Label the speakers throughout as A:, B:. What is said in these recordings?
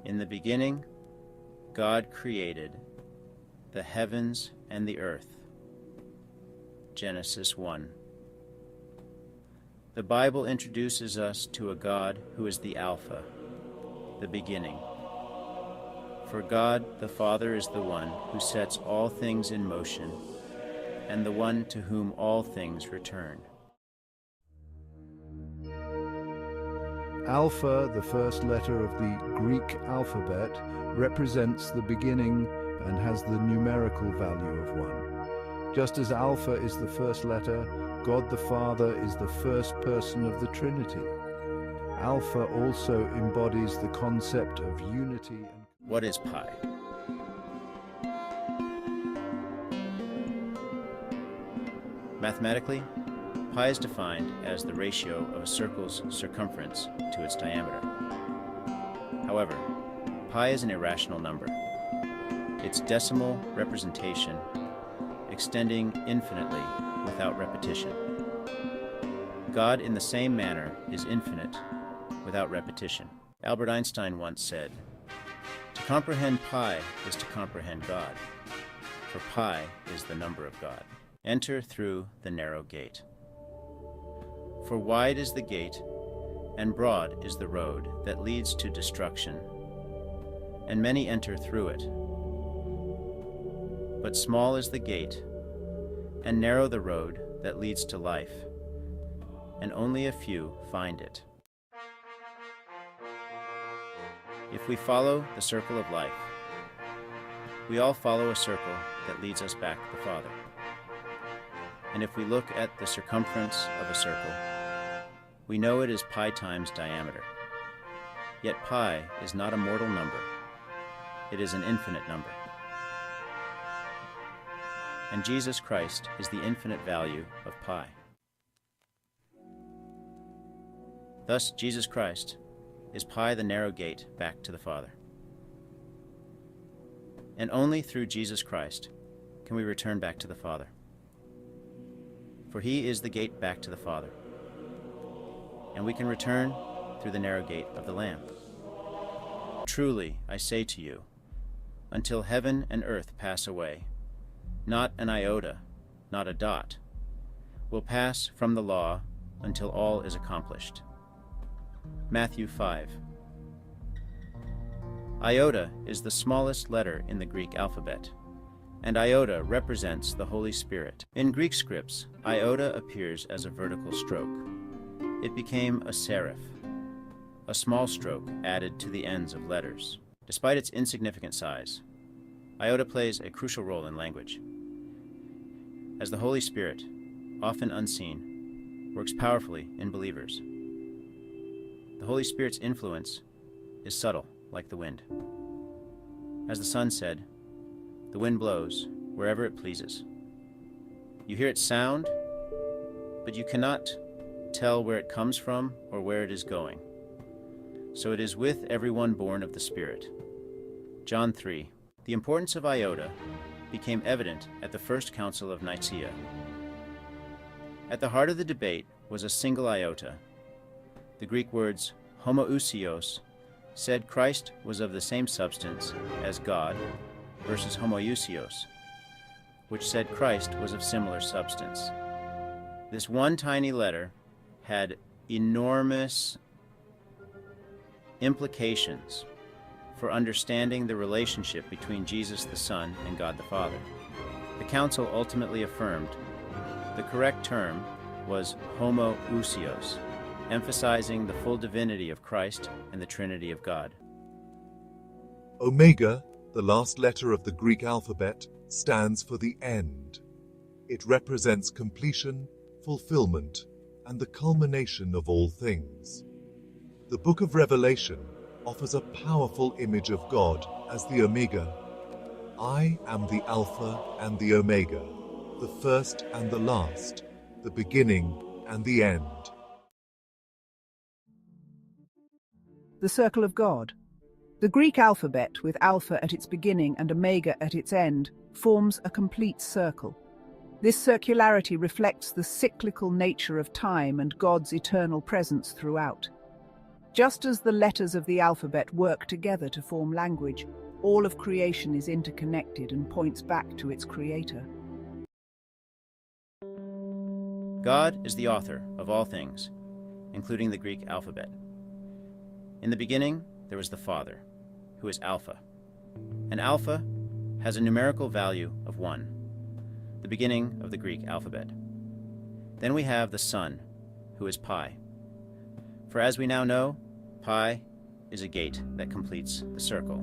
A: In the beginning, God created the heavens and the earth. Genesis 1. The Bible introduces us to a God who is the Alpha, the beginning. For God the Father is the one who sets all things in motion, and the one to whom all things return.
B: Alpha, the first letter of the Greek alphabet, represents the beginning and has the numerical value of 1. Just as Alpha is the first letter, God the Father is the first person of the Trinity. Alpha also embodies the concept of unity and...
A: What is pi? Mathematically, pi is defined as the ratio of a circle's circumference to its diameter. However, pi is an irrational number. Its decimal representation extending infinitely without repetition. God, in the same manner, is infinite without repetition. Albert Einstein once said, "To comprehend pi is to comprehend God, for pi is the number of God." Enter through the narrow gate. For wide is the gate, and broad is the road that leads to destruction, and many enter through it. But small is the gate, and narrow the road that leads to life, and only a few find it. If we follow the circle of life, we all follow a circle that leads us back to the Father. And if we look at the circumference of a circle, we know it is pi times diameter. Yet pi is not a mortal number. It is an infinite number. And Jesus Christ is the infinite value of pi. Thus, Jesus Christ is pi, the narrow gate back to the Father. And only through Jesus Christ can we return back to the Father. For he is the gate back to the Father. And we can return through the narrow gate of the Lamb. Truly, I say to you, until heaven and earth pass away, not an iota, not a dot, will pass from the law until all is accomplished. Matthew 5. Iota is the smallest letter in the Greek alphabet, and iota represents the Holy Spirit. In Greek scripts, iota appears as a vertical stroke. It became a serif, a small stroke added to the ends of letters. Despite its insignificant size, iota plays a crucial role in language, as the Holy Spirit, often unseen, works powerfully in believers. The Holy Spirit's influence is subtle, like the wind. As the Son said, the wind blows wherever it pleases. You hear its sound, but you cannot tell where it comes from or where it is going. So it is with everyone born of the Spirit. John 3. The importance of iota became evident at the First Council of Nicaea. At the heart of the debate was a single iota. The Greek words homoousios said Christ was of the same substance as God, versus homoousios, which said Christ was of similar substance. This one tiny letter had enormous implications for understanding the relationship between Jesus the Son and God the Father. The Council ultimately affirmed the correct term was homoousios, emphasizing the full divinity of Christ and the Trinity of God.
C: Omega, the last letter of the Greek alphabet, stands for the end. It represents completion, fulfillment, and the culmination of all things. The Book of Revelation offers a powerful image of God as the Omega. I am the Alpha and the Omega, the first and the last, the beginning and the end.
D: The circle of God. The Greek alphabet, with alpha at its beginning and omega at its end, forms a complete circle. This circularity reflects the cyclical nature of time and God's eternal presence throughout. Just as the letters of the alphabet work together to form language, all of creation is interconnected and points back to its creator.
A: God is the author of all things, including the Greek alphabet. In the beginning, there was the Father, who is Alpha. And Alpha has a numerical value of 1, the beginning of the Greek alphabet. Then we have the Son, who is Pi. For as we now know, Pi is a gate that completes the circle,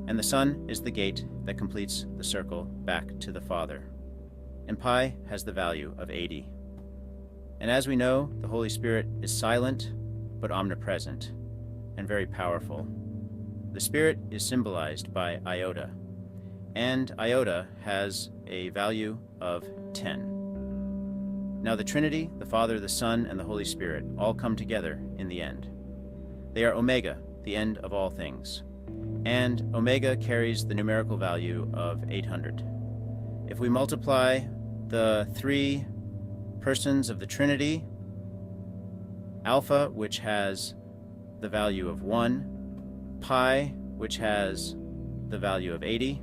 A: and the Son is the gate that completes the circle back to the Father. And Pi has the value of 80. And as we know, the Holy Spirit is silent but omnipresent and very powerful. The Spirit is symbolized by Iota, and Iota has a value of 10. Now the Trinity, the Father, the Son, and the Holy Spirit all come together in the end. They are Omega, the end of all things, and Omega carries the numerical value of 800. If we multiply the 3 persons of the Trinity, Alpha, which has the value of 1, Pi, which has the value of 80,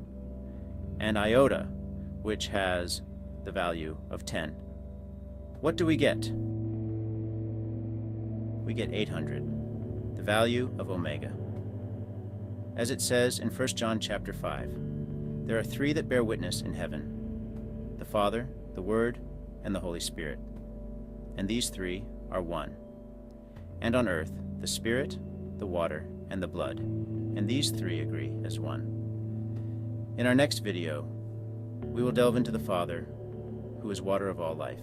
A: and Iota, which has the value of 10. What do we get? We get 800, the value of Omega. As it says in 1 John chapter 5, there are 3 that bear witness in heaven, the Father, the Word, and the Holy Spirit. And these 3 are one. And on earth, the Spirit, the water, and the blood. And these 3 agree as one. In our next video, we will delve into the Father, who is water of all life.